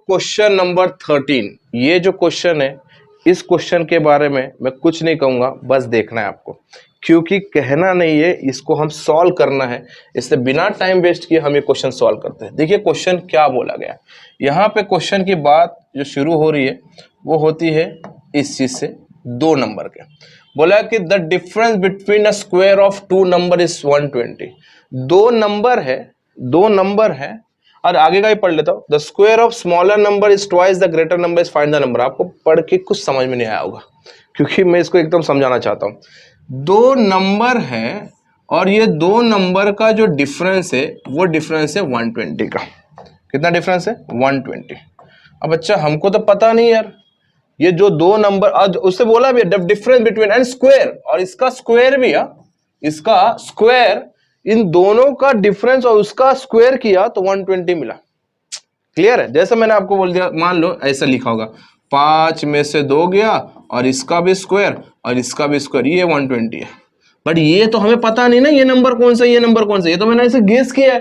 Question number 13। ये जो question है, इस क्वेश्चन के बारे में मैं कुछ नहीं कहूंगा, बस देखना है आपको, क्योंकि कहना नहीं है, इसको हम सॉल्व करना है। इससे बिना टाइम वेस्ट किए हम ये क्वेश्चन सॉल्व करते हैं। देखिए क्वेश्चन क्या बोला गया। यहाँ पे क्वेश्चन की बात जो शुरू हो रही है वो होती है इस चीज से, 2 नंबर के। बोला कि the difference between a square of 2 number is 120। 2 number है और आगे का ही पढ़ लेता हूं। The square of smaller number is twice the greater number is find the number. आपको पढ़ के कुछ समझ में नहीं आया होगा, क्योंकि मैं इसको एकदम समझाना चाहता हूं। 2 नंबर है और ये 2 नंबर का जो डिफरेंस है वो डिफरेंस है 120 का। कितना डिफरेंस है? 120। अब बच्चा हमको तो पता नहीं यार, ये जो 2 नंबर, आज उससे बोला भी डिफरेंस बिटवीन एंड स्क्वायर, और इसका स्क्वायर भी है, इसका स्क्वायर, इन दोनों का डिफरेंस और उसका स्क्वायर किया तो 120 मिला। क्लियर है? जैसे मैंने आपको बोल दिया, मान लो ऐसा लिखा होगा 5 में से 2 गया और इसका भी स्क्वायर और इसका भी स्क्वायर, ये 120 है। बट ये तो हमें पता नहीं ना, ये नंबर कौन सा, ये नंबर कौन सा, ये तो मैंने ऐसे गेस किया है।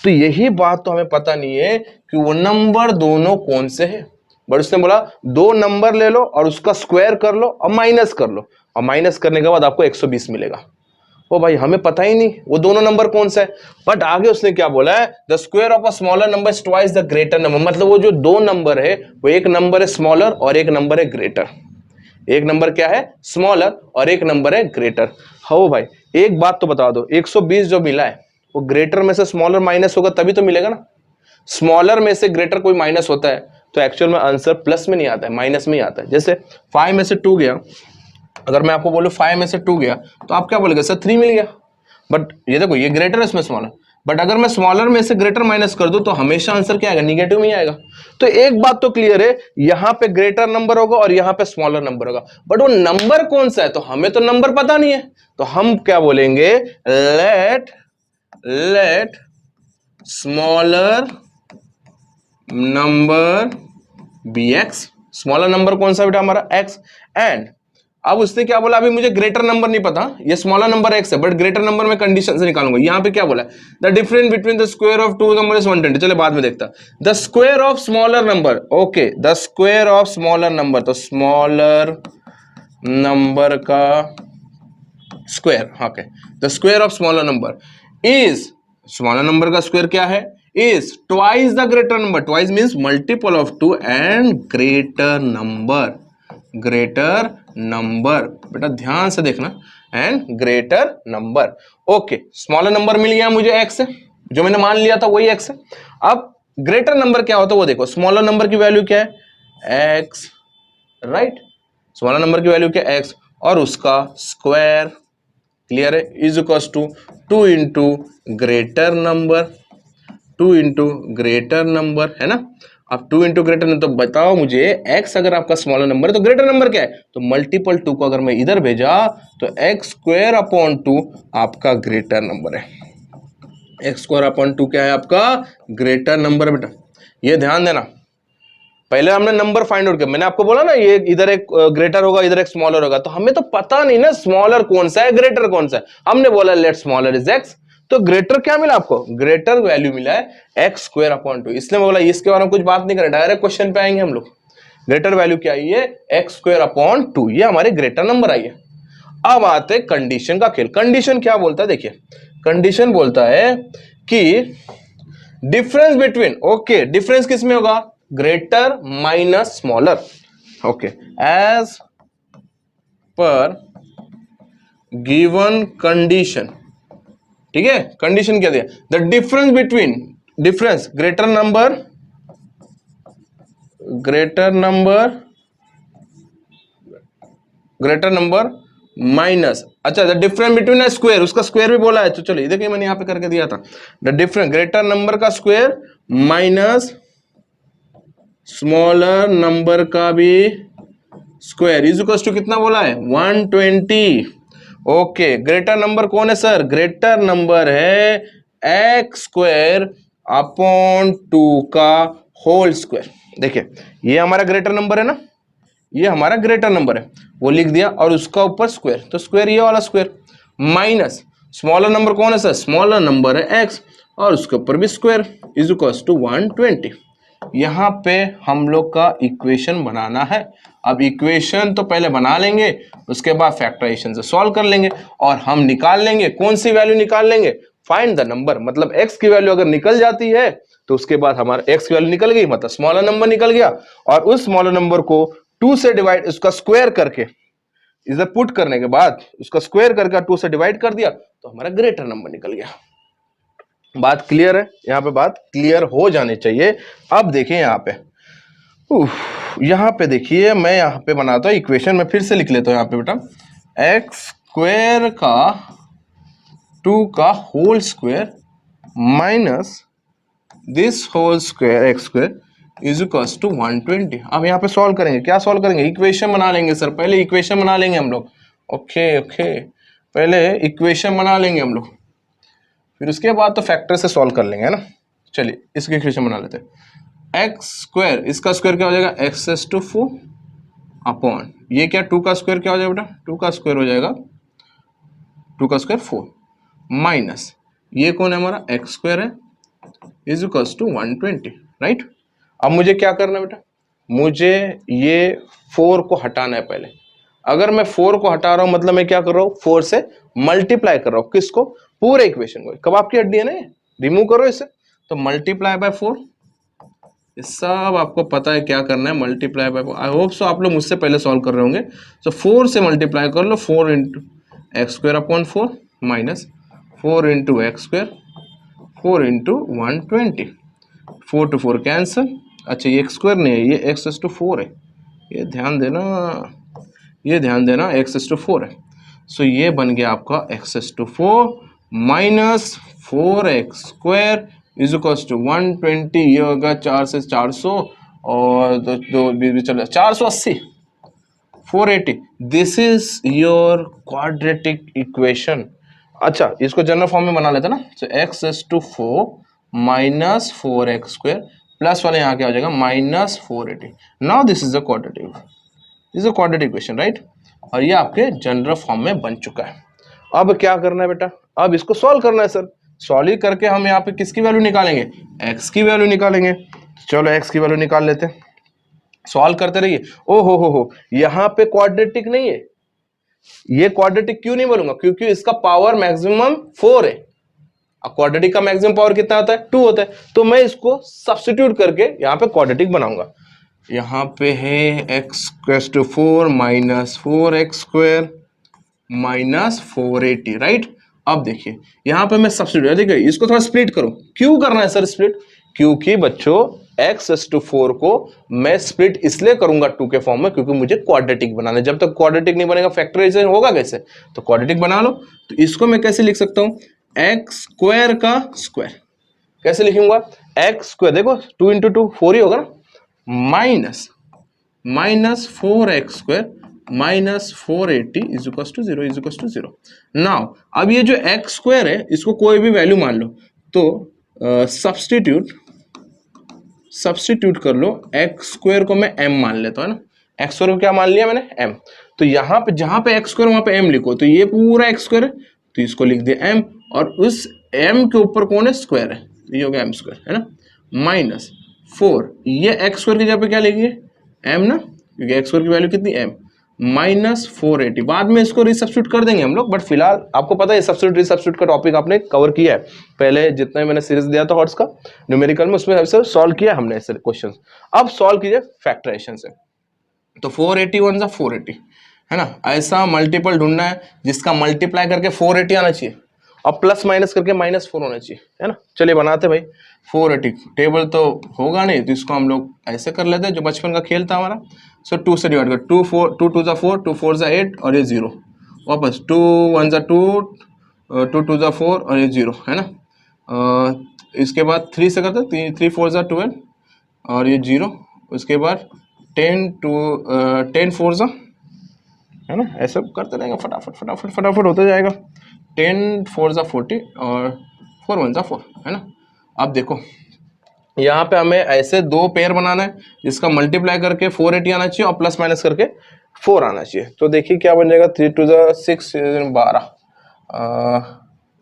तो यही बात तो हमें पता नहीं है कि वो नंबर दोनों कौन से है। बट उसने बोला 2 नंबर ले लो और उसका स्क्वायर कर लो और माइनस कर लो, और माइनस करने के बाद आपको 120 मिलेगा। ओ भाई हमें पता ही नहीं वो दोनों नंबर कौन सा है। बट आगे उसने क्या बोला है? The square of a smaller number is twice the greater number. मतलब वो जो 2 नंबर है वो एक नंबर है स्मॉलर और एक नंबर है ग्रेटर। एक नंबर क्या है? स्मॉलर और एक नंबर है ग्रेटर। हो भाई एक बात तो बता दो, 120 जो मिला है वो ग्रेटर में से स्मॉलर माइनस होगा तभी तो मिलेगा ना। स्मॉलर में से ग्रेटर कोई माइनस होता है तो एक्चुअल में आंसर प्लस में नहीं आता है, माइनस में ही आता है। जैसे 5 में से 2 गया, अगर मैं आपको बोलूं 5 में से 2 गया तो आप क्या बोलेगा? सर 3 मिल गया। बट ये देखो ये ग्रेटर है, इसमें स्मॉलर। बट अगर मैं स्मॉलर में से ग्रेटर माइनस कर दूं तो हमेशा आंसर क्या आएगा? निगेटिव में ही आएगा। तो एक बात तो क्लियर है, यहां पे ग्रेटर नंबर होगा और यहां पे स्मॉलर नंबर होगा। बट वो नंबर कौन सा है तो हमें तो नंबर पता नहीं है। तो हम क्या बोलेंगे? Let smaller number be x. Smaller number कौन सा बेटा? हमारा एक्स। एंड अब उसने क्या बोला? अभी मुझे ग्रेटर नंबर नहीं पता, ये स्मॉलर नंबर एक्स है, बट ग्रेटर नंबर में कंडीशन से निकालूंगा। यहां पे क्या बोला? The difference between the square of 2 number is 120। चले बाद में देखता। The square of smaller number, okay, the square of smaller number, तो स्मॉलर नंबर का square, okay, the square of smaller number is, smaller number का square क्या है? Is twice the greater number. Twice means multiple of 2 and greater number, greater number. बेटा ध्यान से देखना, and greater number. Okay, smaller number मिल गया मुझे एक्स है, जो मैंने मान लिया था वही एक्स है। अब ग्रेटर नंबर क्या होता है वो देखो। स्मॉलर नंबर की वैल्यू क्या है? X, right. स्मॉलर नंबर की वैल्यू क्या है? एक्स, और उसका स्क्वायर, क्लियर है, is equal to 2 into greater number, 2 into greater number, है ना। अब 2 इंटू ग्रेटर नंबर, तो बताओ मुझे x अगर आपका स्मॉलर नंबर है तो ग्रेटर नंबर क्या है? तो मल्टीपल 2 को अगर मैं इधर भेजा तो x स्क्वायर अपॉन 2 आपका ग्रेटर नंबर है। x स्क्वायर अपॉन 2 क्या है? आपका ग्रेटर नंबर। बेटा ये ध्यान देना, पहले हमने नंबर फाइंड आउट किया। मैंने आपको बोला ना ये इधर एक ग्रेटर होगा इधर एक स्मॉलर होगा, तो हमें तो पता नहीं ना स्मॉलर कौन सा है ग्रेटर कौन सा है। हमने बोला लेट स्मॉलर इज x, तो ग्रेटर क्या मिला आपको? ग्रेटर वैल्यू मिला है एक्स स्क्वायर अपॉन 2। इसलिए मैं बोला इसके बारे में कुछ बात नहीं करें, डायरेक्ट क्वेश्चन पे आएंगे हम लोग। ग्रेटर वैल्यू क्या आई है? एक्स स्क्वायर अपॉन 2, ये हमारे ग्रेटर नंबर आई है। अब आते कंडीशन का खेल। कंडीशन क्या बोलता है? देखिए कंडीशन बोलता है कि डिफरेंस बिटवीन, ओके, डिफरेंस किसमें होगा? Greater minus smaller, okay, as पर गिवन कंडीशन। ठीक है, कंडीशन क्या दिया? The difference between, difference greater number, greater number minus, अच्छा, the difference between a square, उसका स्क्वायर भी बोला है। तो चलो देखिए मैंने यहां पे करके दिया था, द डिफरेंस ग्रेटर नंबर का स्क्वायर माइनस स्मॉलर नंबर का भी स्क्वायर इज इक्वल टू कितना बोला है? 120। ओके, ग्रेटर नंबर कौन है सर? ग्रेटर नंबर है एक्स स्क्वायर अपॉन 2 का होल स्क्वायर। देखिए ये हमारा ग्रेटर नंबर है ना, ये हमारा ग्रेटर नंबर है, वो लिख दिया, और उसका ऊपर स्क्वायर, तो स्क्वायर ये वाला स्क्वायर, माइनस स्मॉलर नंबर कौन है सर? स्मॉलर नंबर है एक्स, और उसके ऊपर भी स्क्वायर इज इक्वल टू 120। यहाँ पे हम लोग का इक्वेशन बनाना है। अब इक्वेशन तो पहले बना लेंगे, उसके बाद फैक्टराइजेशन से सॉल्व कर लेंगे और हम निकाल लेंगे। कौन सी वैल्यू निकाल लेंगे? फाइंड द नंबर, मतलब x की वैल्यू अगर निकल जाती है तो उसके बाद हमारा x की वैल्यू निकल गई, मतलब स्मॉलर नंबर निकल गया, और उस स्मॉलर नंबर को 2 से डिवाइड, उसका स्क्वायर करके इधर पुट करने के बाद उसका स्क्वायर करके 2 से डिवाइड कर दिया तो हमारा ग्रेटर नंबर निकल गया। बात क्लियर है? यहाँ पे बात क्लियर हो जानी चाहिए। अब देखिए यहाँ पे, यहाँ पे देखिए, मैं यहाँ पे बनाता हूँ इक्वेशन में, फिर से लिख लेता हूँ यहाँ पे बेटा, एक्स स्क्वायर का 2 का whole square minus this whole square x square is equals to 120। अब यहाँ पे सॉल्व करेंगे। क्या सॉल्व करेंगे? इक्वेशन बना लेंगे सर, पहले इक्वेशन बना लेंगे हम लोग। ओके ओके, पहले इक्वेशन बना लेंगे हम लोग, फिर उसके बाद तो फैक्टर से सॉल्व कर लेंगे, है ना। चलिए इसकी इक्वेशन बना लेते हैं। एक्स स्क्वायर, इसका स्क्वायर क्या हो जाएगा? एक्स एस टू 4 अपॉन ये क्या 2 का स्क्वायर क्या हो जाएगा बेटा? 2 का स्क्वायर हो जाएगा 2 का स्क्वायर 4 माइनस ये कौन है हमारा? एक्स स्क्वायर है, इज इक्वल्स टू 120, राइट। अब मुझे क्या करना है बेटा? मुझे ये 4 को हटाना है पहले। अगर मैं 4 को हटा रहा हूं मतलब मैं क्या कर रहा हूं? 4 से मल्टीप्लाई कर रहा हूं। किसको? पूरे इक्वेशन को। कबाब की हड्डी है ना, रिमूव करो इसे, तो मल्टीप्लाई बाय 4। सब आपको पता है क्या करना है, multiply by 4। I hope so आप लोग मुझसे पहले सॉल्व कर रहे होंगे। तो 4 से मल्टीप्लाई कर लो, 4 into x square upon 4 minus 4 into x square 4 into 120, 4 to 4 cancel. अच्छा ये एक्स स्क्वायर नहीं है, ये एक्स एस टू 4 है, ये ध्यान देना, ये ध्यान देना, एक्स एस टू 4 है। सो ये बन गया आपका x S to 4 minus 4x square is equals to 120। ये होगा 4 से 400 और दो बीच चलो 480, 480। This is your quadratic equation. अच्छा इसको जनरल फॉर्म में बना लेते ना, तो x S to 4 minus 4x square plus वाले यहाँ क्या हो जाएगा? Minus 480। Now this is the quadratic, this is a quadratic equation, right. और ये आपके जनरल फॉर्म में बन चुका है। अब क्या करना है बेटा? अब इसको सॉल्व करना है सर। सॉल्व करके हम यहाँ पे किसकी वैल्यू निकालेंगे? x की वैल्यू निकालेंगे। चलो x की वैल्यू निकाल लेते हैं, सॉल्व करते रहिए। ओ हो, यहाँ पे क्वाड्रेटिक नहीं है। ये क्वाड्रेटिक क्यों नहीं बोलूंगा? क्योंकि इसका पावर मैक्सिमम 4 है। क्वाड्रेटिक का मैक्सिमम पावर कितना होता है? 2 होता है। तो मैं इसको सब्स्टिट्यूट करके यहाँ पे क्वाड्रेटिक बनाऊंगा। यहाँ पे है x square to 4 minus 4x square minus 480, right. अब देखिए यहाँ पे मैं सब्स्टिट्यूट, देखिए इसको थोड़ा स्प्लिट करो। क्यों करना है सर स्प्लिट? क्योंकि बच्चों x टू 4 को मैं स्प्लिट इसलिए करूंगा 2 के फॉर्म में क्योंकि मुझे क्वाड्रेटिक बनाना है। जब तक क्वाड्रेटिक नहीं बनेगा फैक्टराइजेशन होगा कैसे? तो क्वाड्रेटिक बना लो। तो इसको मैं कैसे लिख सकता हूँ? एक्स स्क्वायर का स्क्वायर कैसे लिखूंगा? एक्स स्क्वायर, देखो 2 इंटू 2 4 ही होगा ना, minus 4x square minus 480 is equal to 0, is equal to 0। Now अब ये जो x स्क्वायर है इसको कोई भी वैल्यू मान लो, तो सब्स्टिट्यूट कर लो। x स्क्वायर को मैं m मान लेता हूं, है ना। x स्क्वायर को क्या मान लिया मैंने? m। तो यहाँ पे जहां पे x स्क्वायर वहां पे m लिखो, तो ये पूरा x स्क्वायर है तो इसको लिख दिया m, और उस m के ऊपर कौन है? स्क्वायर है, ये हो गया m स्क्वायर, है ना, माइनस 4। ये x स्क्वायर की जगह पे क्या लिखिए? m ना, क्योंकि x स्क्वायर की वैल्यू कितनी? m minus 480। बाद में इसको रिसब्स्टिट्यूट कर देंगे हम लोग, बट फिलहाल आपको पता है सब्स्टिट्यूट रिसब्स्टिट्यूट का टॉपिक आपने कवर किया है पहले, जितना मैंने सीरीज दिया था हॉट्स का न्यूमेरिकल में, उसमें सॉल्व किया हमने ऐसे क्वेश्चन। अब सॉल्व कीजिए फैक्टराइजेशन से। तो 480 वन जा 480, है ना। ऐसा मल्टीपल ढूंढना है जिसका मल्टीप्लाई करके 480 आना चाहिए और प्लस माइनस करके -4 होना चाहिए, है ना। चलिए बनाते भाई। 480 टेबल तो होगा नहीं, तो इसको हम लोग ऐसे कर लेते हैं जो बचपन का खेल था हमारा। सो 2 से डिवाइड कर, 2 2 जा 4, 2 4 जा 8 और ये 0, वापस 2 1 जा 2, 2 2 जा 4 और ये 0, है ना। इसके बाद 3 से करते, 3 4 जा 12 और ये 0। उसके बाद 10 4 जा, है ना, ऐसा करते रहेंगे, फटाफट फटाफट फटाफट होता जाएगा। 10 4 जा 40 और 4 1 जा 4, है ना। अब देखो यहाँ पे हमें ऐसे दो पेयर बनाना है जिसका मल्टीप्लाई करके 480 आना चाहिए और प्लस माइनस करके 4 आना चाहिए। तो देखिए क्या बन जाएगा, 3 2 जा 6 12।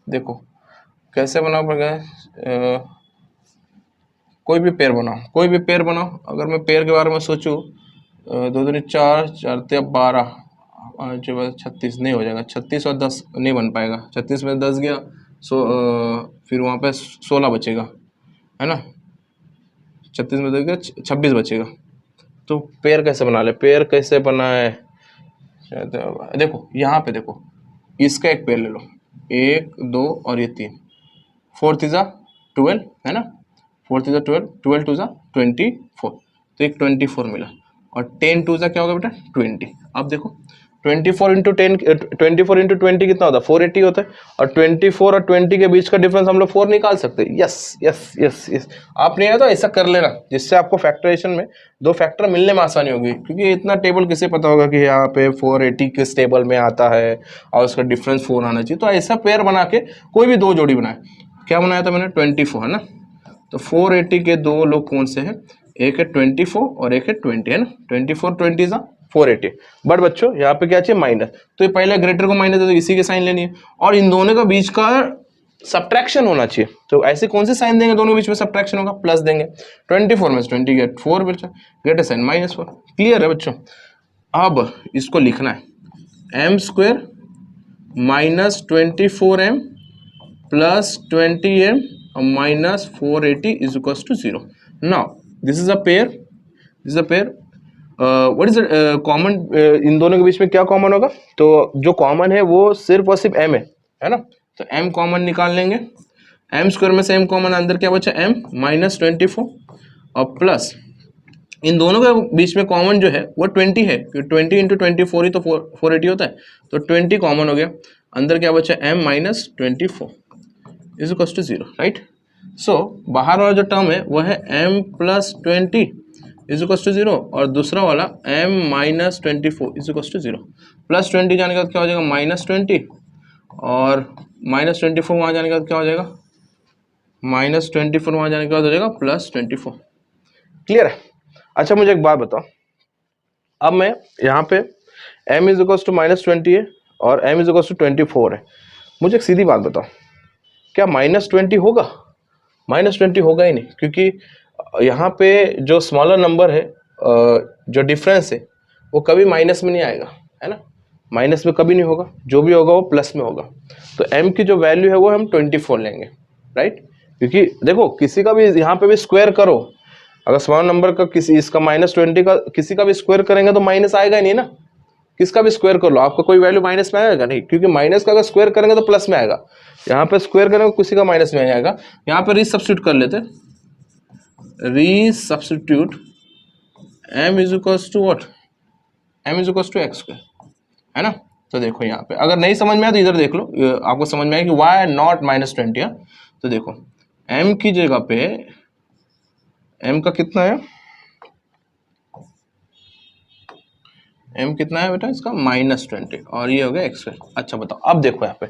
देखो कैसे बना पड़ेगा, कोई भी पेयर बनाओ, कोई भी पेयर बनाओ। अगर मैं पेयर के बारे में सोचूं, 2 दूनी 4, 4 ते 12, 36 नहीं हो जाएगा, 36 और 10 नहीं बन पाएगा, 36 में 10 गया, फिर वहाँ पे 16 बचेगा, है ना, 36 में 10 गया, 26 बचेगा। तो पेयर कैसे बना ले, पेयर कैसे बनाए, देखो यहाँ पे देखो, इसका एक पेयर ले लो, 1 2 और ये 3, 4 3 12, है ना, 4 3 12, 12 2 24, तो एक 24 मिला, और 10 2 क्या होगा बेटा 20। अब देखो 24 इंटू 10, 24 इंटू 20 कितना होता है 480 होता है, और 24 और 20 के बीच का डिफरेंस हम लोग 4 निकाल सकते हैं। यस यस यस यस, आप नहीं आया तो ऐसा कर लेना, जिससे आपको फैक्टराइजेशन में दो फैक्टर मिलने में आसानी होगी, क्योंकि इतना टेबल किसे पता होगा कि यहाँ पे 480 किस टेबल में आता है और उसका डिफरेंस 4 आना चाहिए। तो ऐसा पेयर बना के कोई भी दो जोड़ी बनाए, क्या बनाया था मैंने 24, है ना, तो 480 के दो लोग कौन से हैं, एक है 24 और एक है 20, है ना, 24 20 480। बट बच्चों यहाँ पे क्या चाहिए माइनस, तो ये पहले ग्रेटर को माइनस है तो इसी के साइन लेनी है, और इन दोनों का बीच का सब्ट्रैक्शन होना चाहिए। तो ऐसे कौन से साइन देंगे दोनों के बीच में सब्ट्रैक्शन होगा, प्लस देंगे, 24 में 20 गेट 4 बच्चा, ग्रेटर साइन -4। क्लियर है बच्चों। अब इसको लिखना है m square -24m plus 20m minus 480 is equals to 0. Now this is a pair, this is a pair. What is the common, इन दोनों के बीच में क्या कॉमन होगा, तो जो कॉमन है वो सिर्फ और सिर्फ m है ना, तो m कॉमन निकाल लेंगे, m स्क्वायर में से m कॉमन, अंदर क्या बचा m -24, और प्लस इन दोनों के बीच में कॉमन जो है वो 20 है, 20 इंटू 24 ही तो 480 होता है, तो 20 कॉमन हो गया, अंदर क्या बचा m -24 is equal to 0, right. So बाहर वाला जो टर्म है वो है m plus 20 is equal to 0, और दूसरा वाला m minus 24 is equal to 0। Plus 20 जाने के बाद क्या हो जाएगा -20, और -24 वहाँ जाने के बाद क्या हो जाएगा, -24 वहाँ जाने के बाद हो जाएगा +24। क्लियर है। अच्छा मुझे एक बात बताओ, अब मैं यहाँ पे m इज इक्वल टू -20 है और m इज इक्वल टू 24 है, मुझे एक सीधी बात बताओ, क्या -20 होगा, -20 होगा ही नहीं, क्योंकि यहाँ पे जो स्मॉलर नंबर है, जो डिफरेंस है वो कभी माइनस में नहीं आएगा, है ना, माइनस में कभी नहीं होगा, जो भी होगा वो प्लस में होगा। तो m की जो वैल्यू है वो हम 24 लेंगे, राइट, क्योंकि देखो किसी का भी यहाँ पे भी स्क्वायर करो, अगर स्मॉल नंबर का किसी इसका -20 का किसी का भी स्क्वायर करेंगे तो माइनस आएगा ही नहीं ना, किसका भी स्क्वायर कर लो आपका कोई वैल्यू माइनस में आएगा नहीं, क्योंकि माइनस का अगर स्क्वायर करेंगे तो प्लस में आएगा, यहाँ पे स्क्वायर करेंगे किसी का माइनस में आएगा। यहाँ पे रीसब्स्टिट्यूट कर लेते, resubstitute m is equals to what, m is equals to x square, है ना। तो देखो यहाँ पे अगर नहीं समझ में आया तो इधर देख लो, आपको समझ में आएगा कि वाई नॉट -20। तो देखो m की जगह पे m का कितना है, m कितना है बेटा इसका -20, और ये हो गया एक्स स्क्वायर। अच्छा बताओ, अब देखो यहाँ पे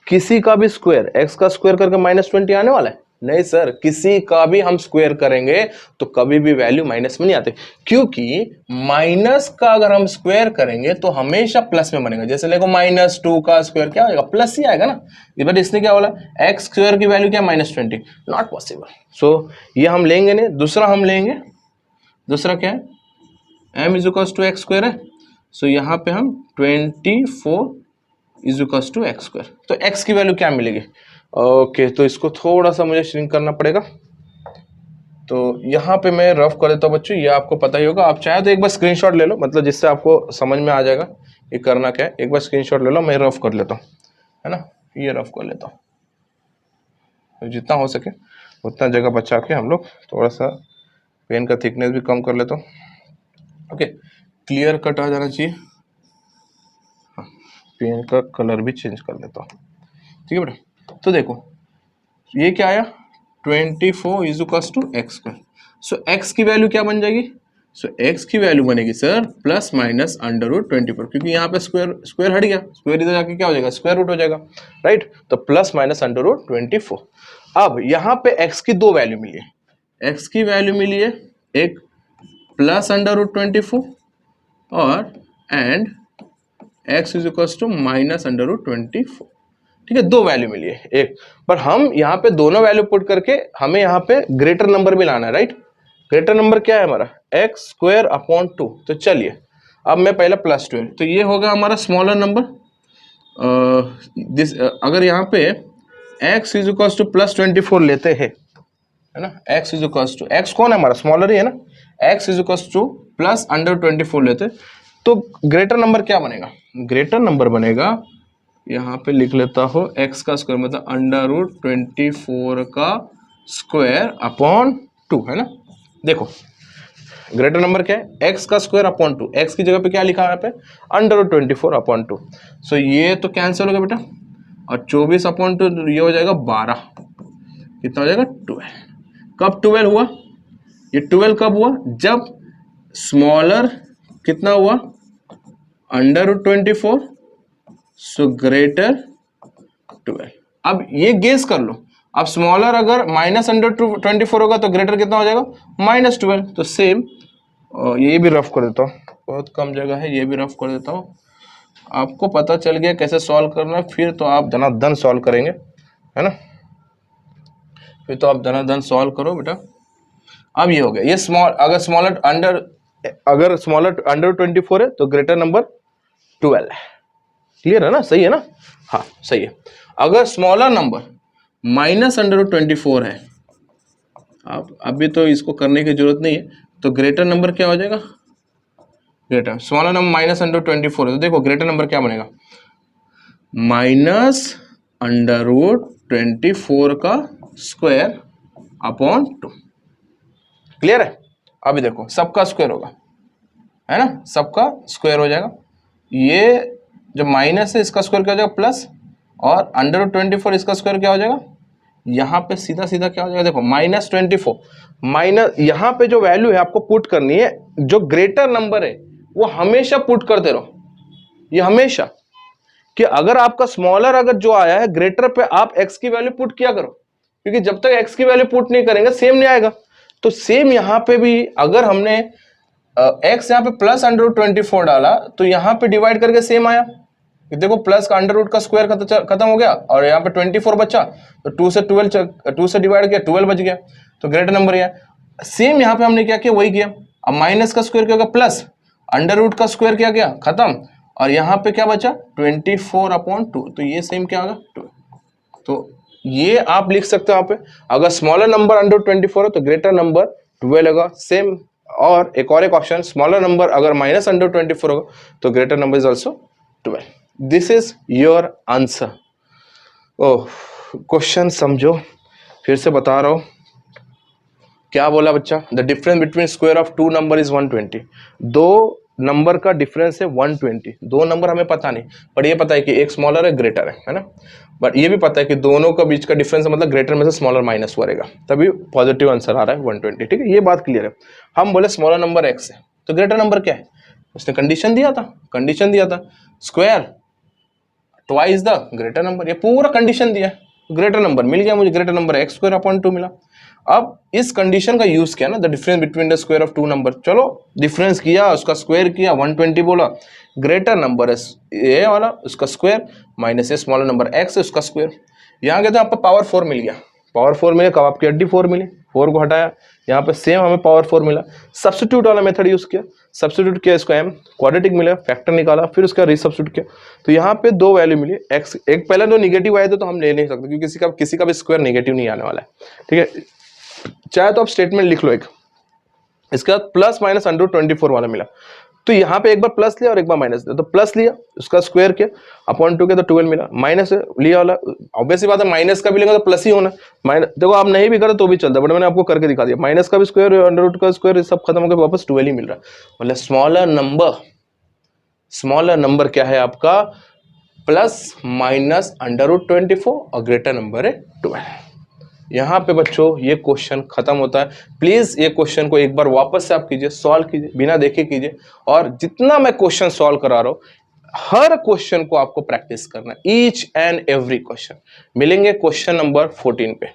किसी का भी स्क्वायर x का स्क्वायर करके -20 आने वाला है, नहीं सर, किसी का भी हम स्क्वायर करेंगे तो कभी भी वैल्यू माइनस में नहीं आते, क्योंकि माइनस का अगर हम स्क्वायर करेंगे तो हमेशा प्लस में बनेगा। जैसे देखो -2 का स्क्वायर क्या होगा, प्लस ही आएगा ना, बट इसने क्या बोला एक्स स्क्वायर की वैल्यू क्या -20, नॉट पॉसिबल। सो ये हम लेंगे नहीं, दूसरा हम लेंगे, दूसरा क्या है m is equal to x square है, सो यहाँ पे हम 24 is equal to x square, तो x की वैल्यू क्या मिलेगी, ओके तो इसको थोड़ा सा मुझे श्रिंक करना पड़ेगा, तो यहाँ पे मैं रफ कर देता हूँ बच्चों, ये आपको पता ही होगा, आप चाहे तो एक बार स्क्रीनशॉट ले लो, मतलब जिससे आपको समझ में आ जाएगा ये करना क्या है, एक बार स्क्रीनशॉट ले लो, मैं रफ कर लेता हूँ, है ना, ये रफ कर लेता हूँ, तो जितना हो सके उतना जगह बचा के हम लोग थोड़ा सा पेन का थिकनेस भी कम कर लेता हूँ, ओके, क्लियर कट आ जाना चाहिए, हाँ, पेन का कलर भी चेंज कर लेता हूँ, ठीक है बेटा। तो देखो ये क्या आया 24 is equal to x square, so x की वैल्यू क्या बन जाएगी, सो एक्स की वैल्यू बनेगी सर प्लस माइनस √24, क्योंकि यहाँ पे स्क्वायर हट गया, स्क्वायर इधर जाके क्या हो जाएगा स्क्वायर रूट हो जाएगा, राइट, तो प्लस माइनस √24। अब यहाँ पे एक्स की दो वैल्यू मिली है, एक्स की वैल्यू मिली है एक प्लस √24 और and x is equal to minus √24, ठीक है, 2 वैल्यू मिली है एक, पर हम यहाँ पे दोनों वैल्यू पुट करके हमें यहाँ पे ग्रेटर नंबर भी लाना है, राइट। ग्रेटर नंबर क्या है हमारा, एक्स स्क्वायर अपॉन 2। तो चलिए अब मैं पहले प्लस 2 है, तो ये होगा हमारा स्मॉलर नंबर। अगर यहाँ पे x is equal to plus 24 लेते हैं, है ना, x is equal to, x कौन है हमारा, स्मॉलर ही है ना, x is equal to plus under 24 लेते, तो ग्रेटर नंबर क्या बनेगा, ग्रेटर नंबर बनेगा, यहाँ पे लिख लेता हो x का स्क्वायर मतलब अंडर रूट 24 का स्क्वायर अपॉन 2, है ना। देखो ग्रेटर नंबर क्या है, x का स्क्वायर अपॉन 2, x की जगह पे क्या लिखा है यहाँ पे, अंडर रूट 24 अपॉन 2। सो ये तो कैंसिल हो गया बेटा, और 24 अपॉन 2 ये हो जाएगा 12, कितना हो जाएगा 12। कब 12 हुआ, ये 12 कब हुआ, जब स्मॉलर कितना हुआ, अंडर रूट 24, सो ग्रेटर 12। अब ये गेस कर लो, अब स्मॉलर अगर माइनस अंडर 24 होगा तो ग्रेटर कितना हो जाएगा, माइनस 12। तो सेम ये भी रफ कर देता हूँ, बहुत कम जगह है, ये भी रफ कर देता हूँ। आपको पता चल गया कैसे सॉल्व करना है, फिर तो आप धनाधन सॉल्व करेंगे, है ना, फिर तो आप धनाधन सॉल्व करो बेटा। अब ये हो गया, ये अगर स्मॉलर अंडर 24 है तो ग्रेटर नंबर 12 है, क्लियर है ना, सही है ना, हाँ सही है। अगर स्मॉलर नंबर माइनस अंडर 24 है, आप अभी तो इसको करने की जरूरत नहीं है, तो ग्रेटर नंबर क्या हो जाएगा, greater, smaller number minus under 24 है, तो देखो ग्रेटर नंबर क्या बनेगा, माइनस अंडर रूट 24 का स्क्वायर अपॉन 2, क्लियर है। अभी देखो सबका स्क्वायर होगा, है ना, सबका स्क्वायर हो जाएगा, ये जो माइनस है इसका स्क्वायर क्या हो जाएगा प्लस, और अंडर रूट 24 इसका स्क्वायर क्या हो जाएगा, यहाँ पे सीधा सीधा क्या हो जाएगा, देखो माइनस 24, माइनस यहाँ पे जो वैल्यू है आपको पुट करनी है, जो ग्रेटर नंबर है वो हमेशा पुट करते रहो, ये हमेशा, कि अगर आपका स्मॉलर अगर जो आया है ग्रेटर पे आप x की वैल्यू पुट किया करो, क्योंकि जब तक x की वैल्यू पुट नहीं करेंगे सेम नहीं आएगा। तो सेम यहाँ पे भी अगर हमने x यहाँ पे प्लस अंडर रूट 24 डाला तो यहाँ पे डिवाइड करके सेम आया, देखो प्लस का अंडर रूट का स्क्वायर खत्म हो गया, और यहाँ पे 24 बचा, तो 2 से डिवाइड किया 12 बच गया, तो ग्रेटर नंबर है। सेम यहाँ पे हमने क्या किया, वही किया। अब माइनस का स्क्वायर क्या होगा प्लस, अंडर रूट का स्क्वायर क्या गया खत्म, और यहाँ पे क्या बचा 24 अपॉन 2, तो ये सेम क्या होगा 2। तो ये आप लिख सकते हो यहाँ पे, अगर स्मॉलर नंबर अंडर 24 है तो ग्रेटर नंबर 12 होगा, सेम। और एक ऑप्शन, स्मॉलर नंबर अगर माइनस अंडर 24 होगा तो greater number is also 12। This is your answer. Oh, question समझो, फिर से बता रहा हूं क्या बोला बच्चा, the difference between square of 2 number is 120। दो नंबर का डिफरेंस है 120, दो नंबर हमें पता नहीं, पर ये पता है कि एक स्मॉलर है ग्रेटर है ना, बट ये भी पता है कि दोनों का बीच का डिफरेंस मतलब ग्रेटर में से स्मॉलर माइनस रहेगा, तभी पॉजिटिव आंसर आ रहा है 120। ठीक है, ये बात क्लियर है। हम बोले स्मॉलर नंबर x है तो ग्रेटर नंबर क्या है, उसने कंडीशन दिया था square twice the greater number, ये पूरा कंडीशन दिया है, ग्रेटर नंबर मिल गया मुझे, greater number x square upon 2 मिला। अब इस कंडीशन का यूज किया ना, the difference between the square of 2 number, चलो डिफरेंस किया, उसका स्क्वायर किया, 120 बोला, ग्रेटर नंबर है ये वाला, उसका स्क्वायर माइनस ये स्मॉलर नंबर एक्स है उसका स्क्वायर। यहाँ कहते हैं आपको पावर 4 मिल गया, पावर 4 मिले, कब आपकी हड्डी 4 मिली, 4 को हटाया, यहाँ पे सेम हमें पावर 4 मिला, सब्स्टिट्यूट वाला मेथड यूज किया, सब्स्टिट्यूट किया, इसको m क्वाड्रेटिक मिला, फैक्टर निकाला, फिर उसका रीसब्स्टिट्यूट किया, तो यहाँ पे दो वैल्यू मिली, x एक पहले दो निगेटिव आए थे तो हम ले नहीं सकते क्योंकि किसी का भी स्क्वायर नेगेटिव नहीं आने वाला है। ठीक है, चाहे तो आप स्टेटमेंट लिख लो एक, इसके बाद प्लस माइनस अंडर 24 वाला मिला, तो यहाँ पे एक बार प्लस लिया और एक बार माइनस लिया, तो प्लस लिया उसका स्क्वायर किया अपॉन 2 के तो 12 मिला, माइनस लिया वाला ऑब्वियस बात है माइनस का भी लेंगे तो प्लस ही होना, माइनस देखो आप नहीं भी करो तो भी चलता, बट मैंने आपको करके दिखा दिया, माइनस का भी स्क्वायर अंडर रूट का स्क्वायर सब खत्म होकर वापस 12 ही मिल रहा है। मतलब स्मॉलर नंबर क्या है आपका, प्लस माइनस अंडर रूट 24 और ग्रेटर नंबर है 12। यहाँ पे बच्चों ये क्वेश्चन खत्म होता है। प्लीज ये क्वेश्चन को एक बार वापस से आप कीजिए, सॉल्व कीजिए, बिना देखे कीजिए, और जितना मैं क्वेश्चन सॉल्व करा रहा हूँ हर क्वेश्चन को आपको प्रैक्टिस करना है, ईच एंड एवरी क्वेश्चन। मिलेंगे क्वेश्चन नंबर 14 पे।